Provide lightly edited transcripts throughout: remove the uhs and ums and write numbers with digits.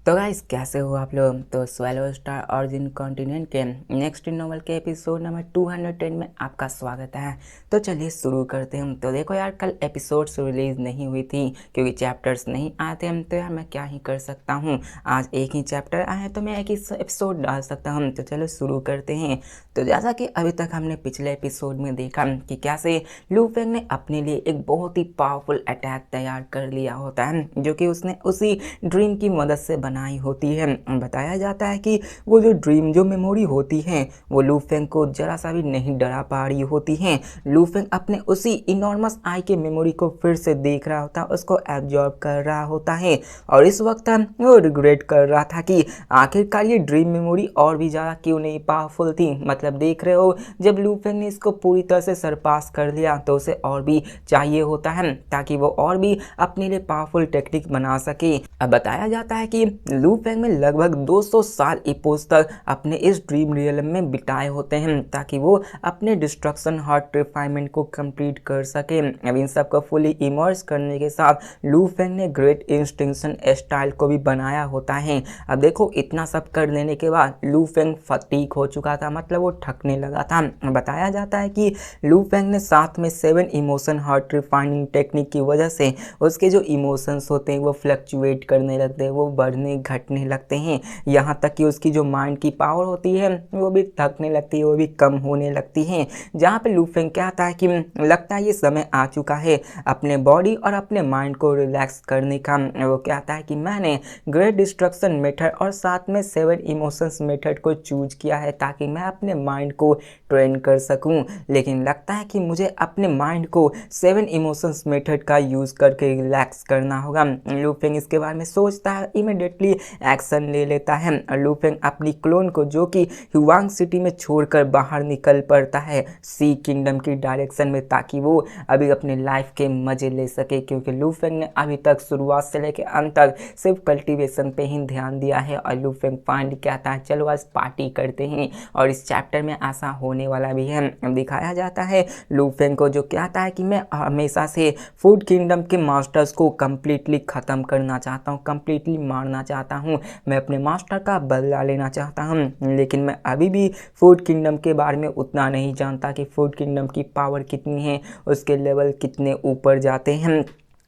तो गाइस कैसे हो आप लोग। तो स्वेलो स्टार ऑरिजिन कॉन्टिनेंट के नेक्स्ट नॉवल के एपिसोड नंबर 210 में आपका स्वागत है। तो चलिए शुरू करते हैं। तो देखो यार, कल एपिसोड्स रिलीज नहीं हुई थी क्योंकि चैप्टर्स नहीं आए थे। तो यार मैं क्या ही कर सकता हूँ, आज एक ही चैप्टर आए हैं तो मैं एक ही एपिसोड डाल सकता हूँ। तो चलो शुरू करते हैं। तो जैसा कि अभी तक हमने पिछले एपिसोड में देखा कि कैसे लू फेंग ने अपने लिए एक बहुत ही पावरफुल अटैक तैयार कर लिया होता है, जो कि उसने उसी ड्रीम की मदद से बनाई होती है। बताया जाता है कि वो जो ड्रीम जो मेमोरी होती है वो लू फेंग को जरा सा भी नहीं डरा पा रही होती है। लू फेंग अपने उसी इनॉर्मस आई के मेमोरी को फिर से देख रहा होता है, उसको एब्जॉर्ब कर रहा होता है और इस वक्त वो रिग्रेट कर रहा था कि आखिरकार ये ड्रीम मेमोरी और भी ज़्यादा क्यों नहीं पावरफुल थी। मतलब देख रहे हो, जब लू फेंग ने इसको पूरी तरह से सरपास कर लिया तो उसे और भी चाहिए होता है ताकि वो और भी अपने लिए पावरफुल टेक्निक बना सके। अब बताया जाता है कि लू फेंग में लगभग 200 साल इपोस तक अपने इस ड्रीम रियलम में बिताए होते हैं ताकि वो अपने डिस्ट्रक्शन हार्ट रिफाइनमेंट को कंप्लीट कर सके। अब इन सब को फुली इमर्स करने के साथ लू फेंग ने ग्रेट इंस्टिंक्शन स्टाइल को भी बनाया होता है। अब देखो, इतना सब कर लेने के बाद लू फेंग फटीक हो चुका था, मतलब वो थकने लगा था। बताया जाता है कि लू फेंग ने साथ में 7 इमोशन हार्ट रिफाइनिंग टेक्निक की वजह से उसके जो इमोशंस होते हैं वो फ्लक्चुएट करने लगते हैं, वो बढ़ने घटने लगते हैं। यहाँ तक कि उसकी जो माइंड की पावर होती है वो भी थकने लगती है, वो भी कम होने लगती है। जहाँ पे लू फेंग कहता है कि लगता है ये समय आ चुका है अपने बॉडी और अपने माइंड को रिलैक्स करने का। वो कहता है कि मैंने ग्रेट डिस्ट्रक्शन मेथड और साथ में 7 इमोशंस मेथड को चूज किया है ताकि मैं अपने माइंड को ट्रेन कर सकूं, लेकिन लगता है कि मुझे अपने माइंड को 7 इमोशंस मेथड का यूज करके रिलैक्स करना होगा। लू फेंग इसके बारे में सोचता है, इमीडिएटली एक्शन ले लेता है। लू फेंग अपनी क्लोन को जो कि हुआंग सिटी में छोड़कर बाहर निकल पड़ता है सी किंगडम की डायरेक्शन में, ताकि वो अभी अपने लाइफ के मजे ले सके, क्योंकि लू फेंग ने अभी तक शुरुआत से लेकर अंत तक सिर्फ कल्टीवेशन पे ही ध्यान दिया है। और लू फेंग फाइनली कहता है चलो आज पार्टी करते हैं, और इस चैप्टर में ऐसा होने वाला भी है। दिखाया जाता है लू फेंग को जो कहता है कि मैं हमेशा से फूड किंगडम के मास्टर्स को कंप्लीटली ख़त्म करना चाहता हूँ, कंप्लीटली मारना चाहता हूँ, मैं अपने मास्टर का बदला लेना चाहता हूँ। लेकिन मैं अभी भी फूड किंगडम के बारे में उतना नहीं जानता कि फूड किंगडम की पावर कितनी है, उसके लेवल कितने ऊपर जाते हैं।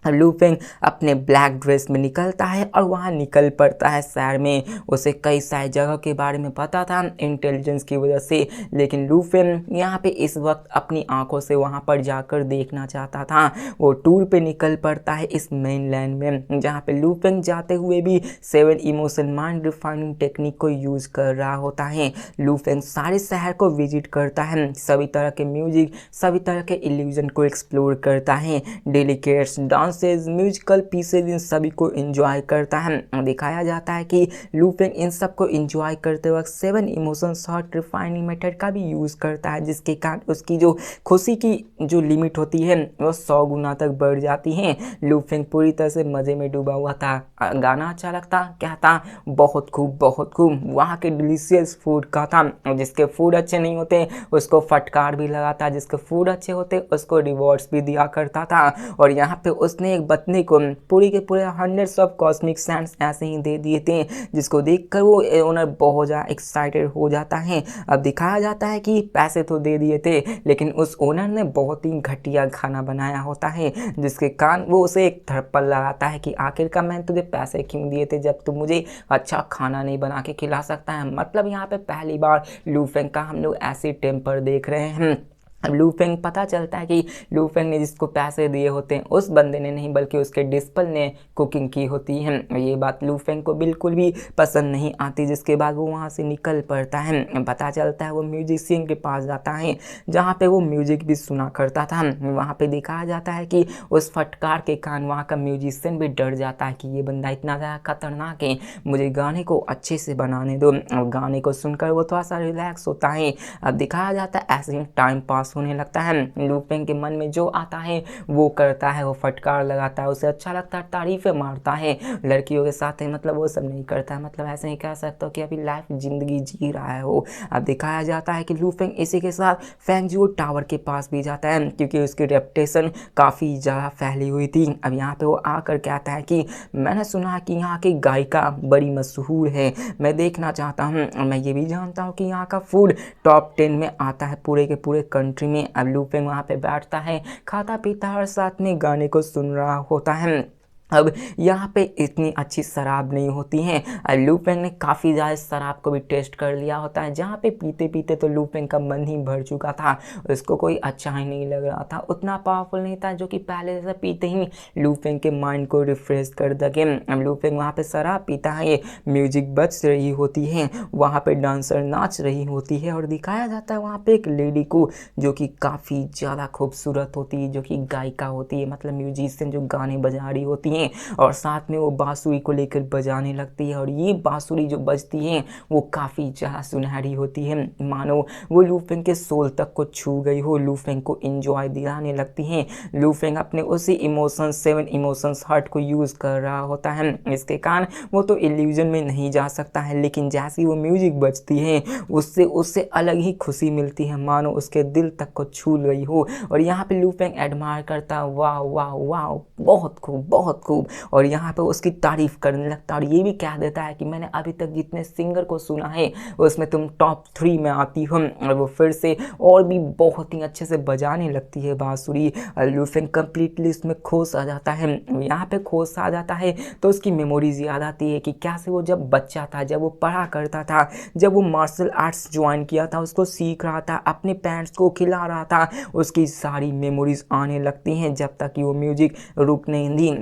लू फेंग अपने ब्लैक ड्रेस में निकलता है और वहाँ निकल पड़ता है शहर में। उसे कई सारी जगह के बारे में पता था इंटेलिजेंस की वजह से, लेकिन लू फेंग यहाँ पे इस वक्त अपनी आंखों से वहाँ पर जाकर देखना चाहता था। वो टूर पे निकल पड़ता है इस मेन लैंड में, जहाँ पे लू फेंग जाते हुए भी 7 इमोशन माइंड रिफाइनिंग टेक्निक को यूज कर रहा होता है। लू फेंग सारे शहर को विजिट करता है, सभी तरह के म्यूजिक, सभी तरह के इल्यूजन को एक्सप्लोर करता है, डेलिकेट्स डांसेज, म्यूजिकल पीसेज, इन सभी को एंजॉय करता है। दिखाया जाता है कि लू फेंग इन सब को एंजॉय करते वक्त 7 इमोशंस हार्ट रिफाइनिंग मेथड का भी यूज करता है, जिसके कारण उसकी जो खुशी की जो लिमिट होती है वो 100 गुना तक बढ़ जाती है। लू फेंग पूरी तरह से मजे में डूबा हुआ था। गाना अच्छा लगता, क्या था, बहुत खूब बहुत खूब, वहाँ के डिलीशियस फूड का था। जिसके फूड अच्छे नहीं होते उसको फटकार भी लगाता, जिसके फूड अच्छे होते उसको रिवॉर्ड्स भी दिया करता था। और यहाँ पे उसने एक बतने को पूरी के पूरे 100 ऑफ कॉस्मिक सैंड्स ऐसे ही दे दिए थे, जिसको देखकर वो ओनर बहुत ज़्यादा एक्साइटेड हो जाता है। अब दिखाया जाता है कि पैसे तो दे दिए थे, लेकिन उस ओनर ने बहुत ही घटिया खाना बनाया होता है, जिसके कारण वो उसे एक थप्पड़ लगाता है कि आखिरकार मैंने तुझे पैसे क्यों दिए थे जब तू मुझे अच्छा खाना नहीं बना के खिला सकता है। मतलब यहाँ पे पहली बार लू फेंग का हम लोग ऐसी टेम्पर देख रहे हैं। अब लू फेंग पता चलता है कि लू फेंग ने जिसको पैसे दिए होते हैं उस बंदे ने नहीं बल्कि उसके डिस्पल ने कुकिंग की होती है। ये बात लू फेंग को बिल्कुल भी पसंद नहीं आती, जिसके बाद वो वहाँ से निकल पड़ता है। पता चलता है वो म्यूजिशियन के पास जाता है जहाँ पे वो म्यूजिक भी सुना करता था। वहाँ पे दिखाया जाता है कि उस फटकार के कारण वहाँ का म्यूजिशियन भी डर जाता है कि ये बंदा इतना ज़्यादा खतरनाक है, मुझे गाने को अच्छे से बनाने दो। और गाने को सुनकर वो थोड़ा सा रिलैक्स होता है। अब दिखाया जाता है ऐसे ही टाइम पास पास होने लगता है। लू फेंग के मन में जो आता है वो करता है, वो फटकार लगाता है, उसे अच्छा लगता है, तारीफें मारता है लड़कियों के साथ है, मतलब वो सब नहीं करता है, मतलब ऐसे ही कह सकते हो कि अभी लाइफ जिंदगी जी रहा है वो। अब दिखाया जाता है कि लू फेंग इसी के साथ फेंगजू टावर के पास भी जाता है क्योंकि उसकी रेपुटेशन काफ़ी ज़्यादा फैली हुई थी। अब यहाँ पे वो आकर कहता है कि मैंने सुना है कि यहाँ की गायिका बड़ी मशहूर है, मैं देखना चाहता हूँ, और मैं ये भी जानता हूँ कि यहाँ का फूड टॉप 10 में आता है पूरे के पूरे कंट्री में। अब लू फेंग वहाँ पे बैठता है, खाता पीता है और साथ में गाने को सुन रहा होता है। अब यहाँ पे इतनी अच्छी शराब नहीं होती हैं। लू फेंग ने काफ़ी ज़्यादा शराब को भी टेस्ट कर लिया होता है, जहाँ पे पीते पीते तो लू फेंग का मन ही भर चुका था, उसको कोई अच्छा ही नहीं लग रहा था, उतना पावरफुल नहीं था जो कि पहले जैसा पीते ही लू फेंग के माइंड को रिफ्रेश कर सके। अब लू फेंग वहाँ पे शराब पीता है, म्यूजिक बज रही होती है, वहाँ पे डांसर नाच रही होती है और दिखाया जाता है वहाँ पे एक लेडी को जो कि काफ़ी ज़्यादा खूबसूरत होती है, जो कि गायिका होती है, मतलब म्यूजिशियन जो गाने बजा रही होती है, और साथ में वो बांसुरी को लेकर बजाने लगती है, और ये बांसुरी जो बजती है वो काफ़ी ज़्यादा सुनहरी होती है, मानो वो लू फेंग के सोल तक को छू गई हो, लू फेंग को एंजॉय दिलाने लगती है। लू फेंग अपने उसी इमोशंस 7 इमोशंस हार्ट को यूज़ कर रहा होता है, इसके कारण वो तो इल्यूजन में नहीं जा सकता है, लेकिन जैसी वो म्यूजिक बजती है उससे उससे अलग ही खुशी मिलती है, मानो उसके दिल तक को छू गई हो। और यहाँ पे लू फेंग एडमायर करता, वाह वाह वाह, बहुत खूब बहुत खूब, और यहाँ पे उसकी तारीफ करने लगता है और ये भी कह देता है कि मैंने अभी तक जितने सिंगर को सुना है उसमें तुम टॉप 3 में आती हो। और वो फिर से और भी बहुत ही अच्छे से बजाने लगती है बांसुरी। लू फेंग कंप्लीटली उसमें खोस आ जाता है। यहाँ पे खोस आ जाता है तो उसकी मेमोरीज याद आती है कि कैसे वो जब बच्चा था, जब वो पढ़ा करता था, जब वो मार्शल आर्ट्स ज्वाइन किया था, उसको सीख रहा था, अपने पेरेंट्स को खिला रहा था, उसकी सारी मेमोरीज आने लगती हैं जब तक कि वो म्यूजिक रुक नहीं दी।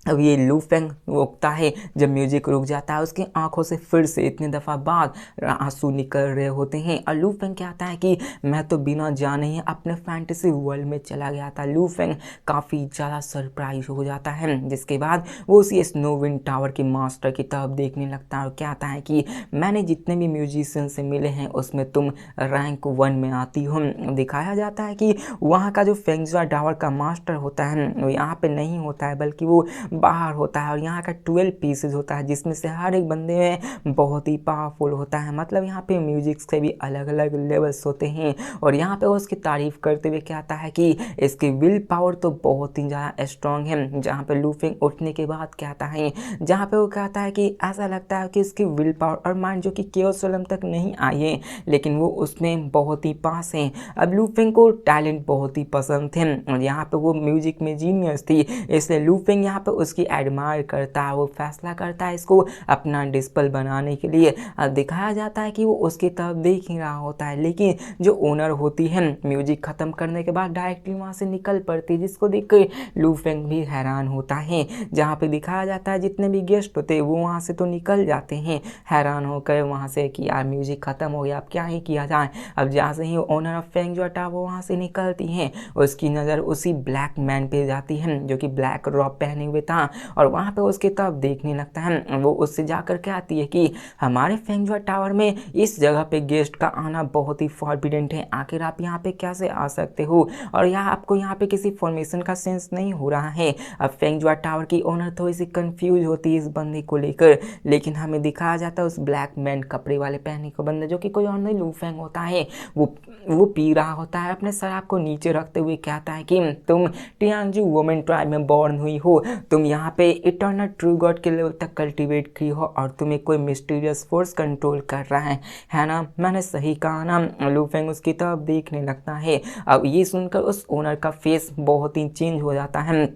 अब ये लू फेंग रोकता है, जब म्यूजिक रुक जाता है उसकी आंखों से फिर से इतने दफ़ा बाद आंसू निकल रहे होते हैं, और लू फेंग कहता है कि मैं तो बिना जाने ही अपने फैंटेसी वर्ल्ड में चला गया था। लू फेंग काफ़ी ज़्यादा सरप्राइज हो जाता है, जिसके बाद वो उसी स्नोविंड टावर के मास्टर की तरफ देखने लगता है और कहता है कि मैंने जितने भी म्यूजिशियन से मिले हैं उसमें तुम रैंक 1 में आती हो। दिखाया जाता है कि वहाँ का जो फेंगजुआ टावर का मास्टर होता है वो यहाँ पे नहीं होता है, बल्कि वो बाहर होता है, और यहाँ का 12 पीसेज होता है जिसमें से हर एक बंदे में बहुत ही पावरफुल होता है, मतलब यहाँ पे म्यूजिक के भी अलग अलग लेवल्स होते हैं। और यहाँ पे वो उसकी तारीफ करते हुए कहता है कि इसकी विल पावर तो बहुत ही ज़्यादा स्ट्रांग है। जहाँ पे लू फेंग उठने के बाद कहता है, जहाँ पे वो कहता है कि ऐसा लगता है कि इसकी विल पावर और माइंड जो कि केओस रेलम तक नहीं आई है, लेकिन वो उसमें बहुत ही पास है। अब लू फेंग को टैलेंट बहुत ही पसंद थे और यहाँ पे वो म्यूजिक में जीनियस थी, इसलिए लू फेंग यहाँ पे उसकी एडमायर करता है, वो फैसला करता है इसको अपना डिस्पल बनाने के लिए। अब दिखाया जाता है कि वो उसकी तरफ देख ही रहा होता है, लेकिन जो ओनर होती है म्यूजिक ख़त्म करने के बाद डायरेक्टली वहाँ से निकल पड़ती है, जिसको देख कर लू फेंग भी हैरान होता है। जहाँ पे दिखाया जाता है जितने भी गेस्ट होते हैं वो वहाँ से तो निकल जाते हैं हैरान होकर वहाँ से कि यार म्यूजिक ख़त्म हो गया, अब क्या ही किया जाए। अब जैसे ही ओनर ऑफ फेंगजुआ वो वहाँ से निकलती हैं, उसकी नज़र उसी ब्लैक मैन पे जाती है जो कि ब्लैक रॉब पहने हुए था, और वहाँ पे उसकी तरफ देखने लगता है। वो उससे जाकर कहती है कि हमारे फेंगजुआ टावर में इस जगह पे गेस्ट का आना बहुत ही फॉरबिडेंट है, आखिर आप यहाँ पे कैसे आ सकते हो, और यहाँ आपको यहाँ पे किसी फॉर्मेशन का सेंस नहीं हो रहा है। अब फेंगजुआ टावर की ओनर थोड़ी सी कंफ्यूज होती है इस बंदे को लेकर, लेकिन हमें दिखाया जाता है उस ब्लैक मैन कपड़े वाले पहने को बंदे जो कि कोई और नहीं लू फेंग होता है, वो पी रहा होता है, अपने शराब को नीचे रखते हुए कहता है कि तुम टियांगजू वुमेन ट्राइब में बॉर्न हुई हो, तुम यहाँ पे इटर्नल ट्रू गॉड के लेवल तक कल्टीवेट की हो, और तुम्हें कोई मिस्टीरियस फोर्स कंट्रोल कर रहा है ना, मैंने सही कहा ना। लू फेंग उसकी तरफ देखने लगता है। अब ये सुनकर उस ओनर का फेस बहुत ही चेंज हो जाता है।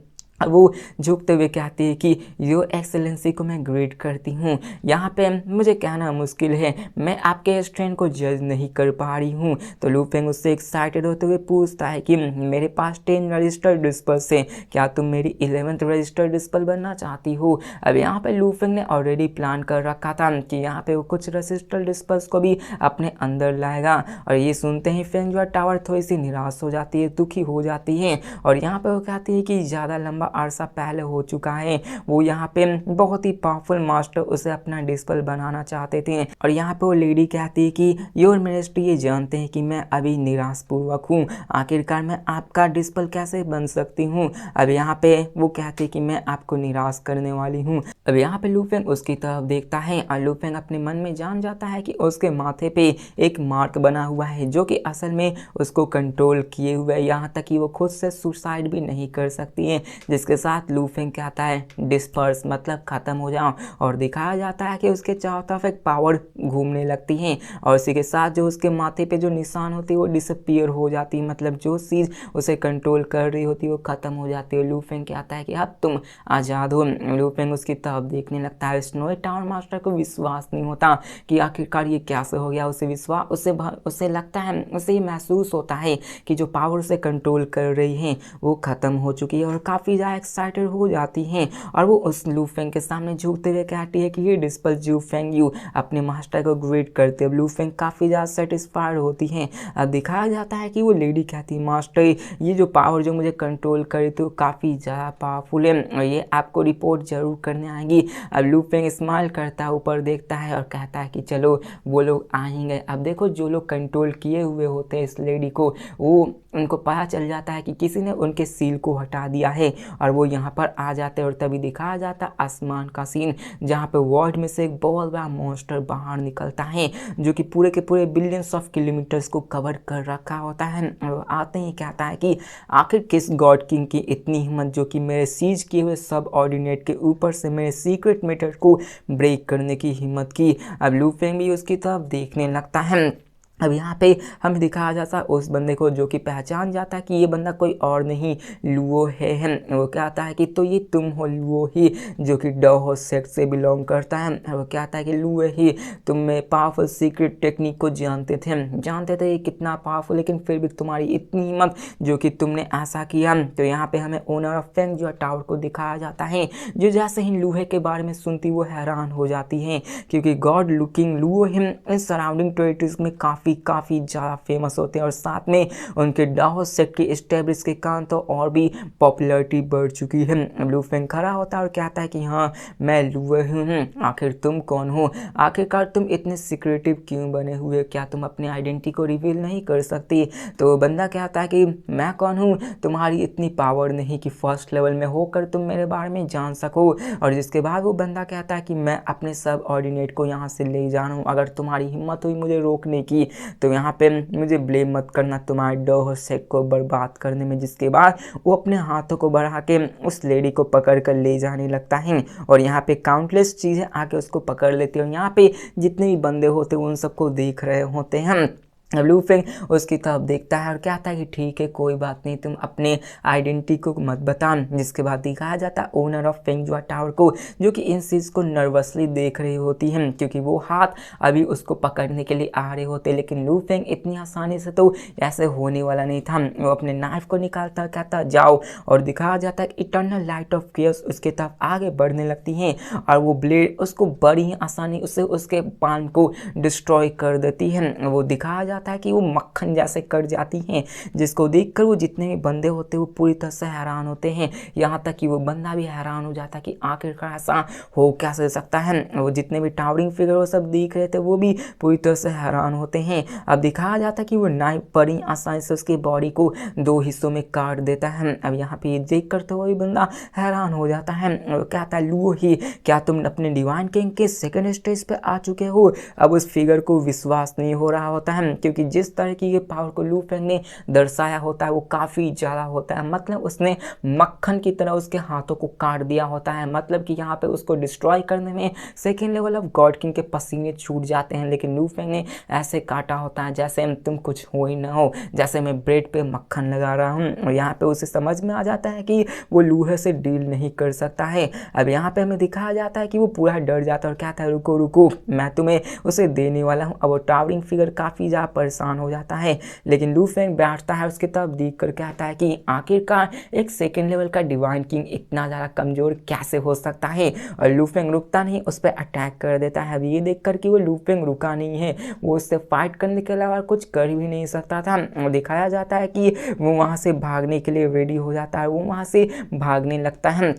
वो झुकते हुए कहती है कि योर एक्सेलेंसी को मैं ग्रेट करती हूँ, यहाँ पे मुझे कहना मुश्किल है, मैं आपके स्ट्रेंथ को जज नहीं कर पा रही हूँ। तो लू फेंग उससे एक्साइटेड होते हुए पूछता है कि मेरे पास 10 रजिस्टर्ड डिस्पल्स है, क्या तुम मेरी 11th रजिस्टर्ड डिस्पल बनना चाहती हो। अब यहाँ पे लू फेंग ने ऑलरेडी प्लान कर रखा था कि यहाँ पे वो कुछ रजिस्टर्ड डिस्पल्स को भी अपने अंदर लाएगा, और ये सुनते ही फेंगजुआ टावर थोड़ी सी निराश हो जाती है, दुखी हो जाती है, और यहाँ पे वो कहती है कि ज़्यादा लंबा अरसा पहले हो चुका है। वो यहाँ पे बहुत ही पावरफुल मास्टर उसे अपना डिस्पल बनाना चाहते थे और यहाँ पे वो लेडी कहती है कि योर मिनिस्ट्री ये जानते हैं कि मैं अभी निराशपूर्वक हूँ, आखिरकार मैं आपका डिस्पल कैसे बन सकती हूँ। अब यहाँ पे वो कहती है कि मैं आपको निराश करने वाली हूँ। अब यहाँ पे लू फेंग उसकी तरफ देखता है और लू फेंग अपने मन में जान जाता है कि उसके माथे पे एक मार्क बना हुआ है जो कि असल में उसको कंट्रोल किए हुए है, यहाँ तक कि वो खुद से सुसाइड भी नहीं कर सकती है। जिसके साथ लू फेंग कहता है डिस्पर्स मतलब खत्म हो जाओ और दिखाया जाता है कि उसके चारों तरफ एक पावर घूमने लगती है और इसी के साथ जो उसके माथे पे जो निशान होती है वो डिसअपीयर हो जाती है, मतलब जो चीज़ उसे कंट्रोल कर रही होती है वो खत्म हो जाती है। लू फेंग कहता है कि अब तुम आज़ाद हो। लू फेंग उसकी तरफ देखने लगता है। स्नोई टावर मास्टर को विश्वास नहीं होता कि आखिरकार ये कैसे हो गया। उसे लगता है, उसे ये महसूस होता है कि जो पावर उसे कंट्रोल कर रही है वो ख़त्म हो चुकी है और काफ़ी ज़्यादा एक्साइटेड हो जाती हैं और वो उस लू फेंग के सामने झुकते हुए कहती है कि ये डिस्पल जू फेंग यू अपने मास्टर को ग्रेट करते। अब लू फेंग काफ़ी ज़्यादा सेटिस्फाइड होती हैं। अब दिखाया जाता है कि वो लेडी कहती है मास्टर ये जो पावर जो मुझे कंट्रोल करे तो काफ़ी ज़्यादा पावरफुल है और ये आपको रिपोर्ट जरूर करने आएंगी। अब लू फेंग स्माइल करता है, ऊपर देखता है और कहता है कि चलो वो लोग आएंगे। अब देखो जो लोग कंट्रोल किए हुए होते हैं इस लेडी को, वो उनको पता चल जाता है कि किसी ने उनके सील को हटा दिया है और वो यहाँ पर आ जाते हैं और तभी दिखाया जाता है आसमान का सीन जहाँ पे वर्ल्ड में से एक बहुत बड़ा मॉन्स्टर बाहर निकलता है जो कि पूरे के पूरे बिलियंस ऑफ किलोमीटर्स को कवर कर रखा होता है। और आते ही कहता है कि आखिर किस गॉड किंग की इतनी हिम्मत जो कि मेरे सीज किए हुए सब ऑर्डिनेट के ऊपर से मेरे सीक्रेट मैटर को ब्रेक करने की हिम्मत की। अब लू फेंग भी उसकी तरफ देखने लगता है। अब यहाँ पे हमें दिखाया जाता है उस बंदे को जो कि पहचान जाता है कि ये बंदा कोई और नहीं लुओ है। वो कहता है कि तो ये तुम हो लुओ ही जो कि डाओ सेक्ट से बिलोंग करता है। वो कहता है कि लुओ ही तुम में पावरफुल सीक्रेट टेक्निक को जानते थे ये कितना पावरफुल, लेकिन फिर भी तुम्हारी इतनी हिम्मत जो कि तुमने ऐसा किया। तो यहाँ पे हमें ओनर ऑफ फेंग जो टावर को दिखाया जाता है जो जैसे ही लूहे के बारे में सुनती वो हैरान हो जाती है क्योंकि गॉड लुकिंग लुओ हिम इस सराउंडिंग टेरिटरीज में काफ़ी ज़्यादा फेमस होते हैं और साथ में उनके डाहो सेक्ट की एस्टेब्लिश के कारण तो और भी पॉपुलैरिटी बढ़ चुकी है। लू फेंग खड़ा होता है और कहता है कि हाँ मैं लुओ हूँ, आखिर तुम कौन हो, आखिरकार तुम इतने सिक्रेटिव क्यों बने हुए, क्या तुम अपनी आइडेंटिटी को रिवील नहीं कर सकती। तो बंदा कहता है कि मैं कौन हूँ, तुम्हारी इतनी पावर नहीं कि फर्स्ट लेवल में होकर तुम मेरे बारे में जान सको। और जिसके बाद वो बंदा कहता है कि मैं अपने सब ऑर्डिनेट को यहाँ से ले जा रहा हूँ, अगर तुम्हारी हिम्मत हुई मुझे रोकने की तो यहाँ पे मुझे ब्लेम मत करना तुम्हारे डो सेक को बर्बाद करने में। जिसके बाद वो अपने हाथों को बढ़ा के उस लेडी को पकड़ कर ले जाने लगता है और यहाँ पे काउंटलेस चीज़ें आके उसको पकड़ लेती है और यहाँ पे जितने भी बंदे होते हैं उन सबको देख रहे होते हैं। लू फेंग उसकी तरफ देखता है और कहता है कि ठीक है कोई बात नहीं, तुम अपने आइडेंटिटी को मत बता। जिसके बाद दिखाया जाता है ओनर ऑफ फेंगजुआ टावर को जो कि इन चीज़ को नर्वसली देख रही होती है क्योंकि वो हाथ अभी उसको पकड़ने के लिए आ रहे होते, लेकिन लू फेंग इतनी आसानी से तो ऐसे होने वाला नहीं था। वो अपने नाइफ को निकालता कहता जाओ और दिखाया जाता है कि इटर्नल लाइट ऑफ केयर्स उसके तरफ आगे बढ़ने लगती है और वो ब्लेड उसको बड़ी ही आसानी उससे उसके पान को डिस्ट्रॉय कर देती है। वो दिखाया जाता है कि वो मक्खन जैसे कट जाती हैं जिसको देखकर वो जितने भी बंदे होते हैं वो पूरी तरह से हैरान होते हैं, यहाँ तक कि वो बंदा भी हैरान हो जाता है कि आखिरकार ऐसा हो कैसे सकता है। वो जितने भी टावरिंग फिगर वो सब देख रहे थे वो भी पूरी तरह से हैरान होते हैं। अब दिखाया जाता है कि वो नाइफ बड़ी आसानी से उसकी बॉडी को दो हिस्सों में काट देता है। अब यहाँ पे ये देख कर तो वही बंदा हैरान हो जाता है, कहता है लुओ ही क्या तुम अपने डिवाइन किंग के सेकेंड स्टेज पे आ चुके हो। अब उस फिगर को विश्वास नहीं हो रहा होता है क्योंकि जिस तरह की ये पावर को लू फेंग ने दर्शाया होता है वो काफ़ी ज़्यादा होता है, मतलब उसने मक्खन की तरह उसके हाथों को काट दिया होता है, मतलब कि यहाँ पे उसको डिस्ट्रॉय करने में second level of God king के पसीने छूट जाते हैं, लेकिन लू फेंग ने ऐसे काटा होता है जैसे तुम कुछ हो ही ना हो, जैसे मैं ब्रेड पे मक्खन लगा रहा हूँ। और यहाँ पे उसे समझ में आ जाता है कि वो लूहे से डील नहीं कर सकता है। अब यहाँ पे हमें दिखाया जाता है कि वो पूरा डर जाता है और कहता है रुको रुको मैं तुम्हें उसे देने वाला हूँ। अब वो टावरिंग फिगर काफ़ी ज़्यादा परेशान हो जाता है, लेकिन लू फेंग बैठता है उसकी तरफ देख कर कहता है कि आखिरकार एक सेकेंड लेवल का डिवाइन किंग इतना ज़्यादा कमज़ोर कैसे हो सकता है। और लू फेंग रुकता नहीं, उस पर अटैक कर देता है। अब ये देख कर कि वो लू फेंग रुका नहीं है, वो उससे फाइट करने के अलावा कुछ कर भी नहीं सकता था। और दिखाया जाता है कि वो वहाँ से भागने के लिए रेडी हो जाता है, वो वहाँ से भागने लगता है,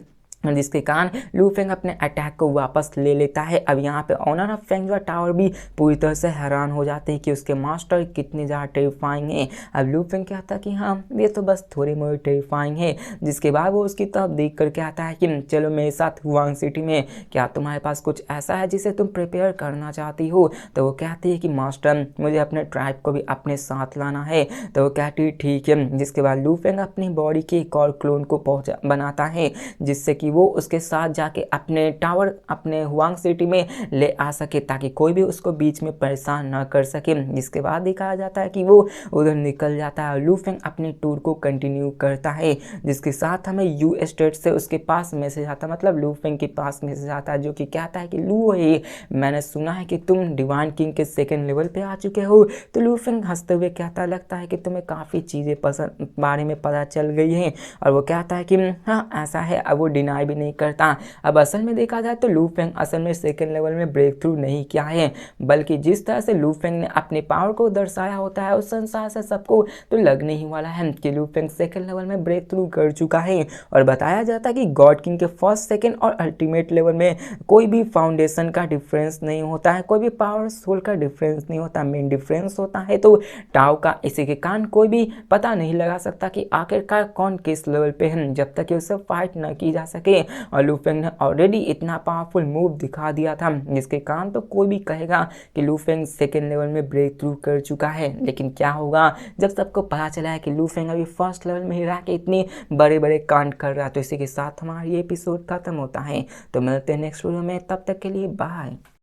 जिसके कारण लू फेंग अपने अटैक को वापस ले लेता है। अब यहाँ पे ऑनर ऑफ फेंगजुआ टावर भी पूरी तरह से हैरान हो जाते हैं कि उसके मास्टर कितने ज़्यादा टेरिफाइंग हैं। अब लू फेंग कहता है कि हाँ ये तो बस थोड़े मोड़े टेरिफाइंग है, जिसके बाद वो उसकी तरफ देख करके आता है कि चलो मेरे साथ हुआंग सिटी में, क्या तुम्हारे पास कुछ ऐसा है जिसे तुम प्रिपेयर करना चाहती हो। तो वो कहती है कि मास्टर मुझे अपने ट्राइब को भी अपने साथ लाना है। तो वो कहती है ठीक है, जिसके बाद लू फेंग अपनी बॉडी के एक और क्लोन को बनाता है, जिससे कि वो उसके साथ जाके अपने टावर अपने हुआंग सिटी में ले आ सके, ताकि कोई भी उसको बीच में परेशान ना कर सके। जिसके बाद दिखाया जाता है कि वो उधर निकल जाता है और लू फेंग अपनी टूर को कंटिन्यू करता है, जिसके साथ हमें यू स्टेट से उसके पास मैसेज आता है, मतलब लू फेंग के पास मैसेज आता है जो कि कहता है कि लू हे मैंने सुना है कि तुम डिवाइन किंग के सेकेंड लेवल पे आ चुके हो। तो लू फेंग हंसते हुए कहता लगता है कि तुम्हें काफ़ी चीज़ें पसंद बारे में पता चल गई हैं, और वो कहता है कि हाँ ऐसा है। अब वो डिनाई भी नहीं करता। अब असल में देखा जाए तो लू फेंग असल में सेकेंड लेवल में ब्रेक थ्रू नहीं किया है, बल्कि जिस तरह से लू फेंग ने अपने पावर को दर्शाया होता है उस संसार से सबको तो लगने ही वाला है कि लू फेंग सेकेंड लेवल में ब्रेक थ्रू कर चुका है। और बताया जाता है कि गॉड किंग के फर्स्ट सेकेंड और अल्टीमेट लेवल में कोई भी फाउंडेशन का डिफरेंस नहीं होता है, कोई भी पावर सोल का डिफरेंस नहीं होता, मेन डिफरेंस होता है तो टाओ का। इसी के कारण कोई भी पता नहीं लगा सकता कि आखिरकार कौन किस लेवल पे है जब तक कि उससे फाइट न की जा सके। और लू फेंग ने ऑलरेडी इतना पावरफुल मूव दिखा दिया था, जिसके कारण तो कोई भी कहेगा कि लू फेंग सेकेंड लेवल में ब्रेक थ्रू कर चुका है। लेकिन क्या होगा जब सबको पता चला है कि लू फेंग अभी फर्स्ट लेवल में ही रह के इतनी बड़े बड़े कांड कर रहा है। तो इसी के साथ हमारा ये एपिसोड खत्म होता है। तो मिलते हैं नेक्स्ट वीडियो में, तब तक के लिए बाय।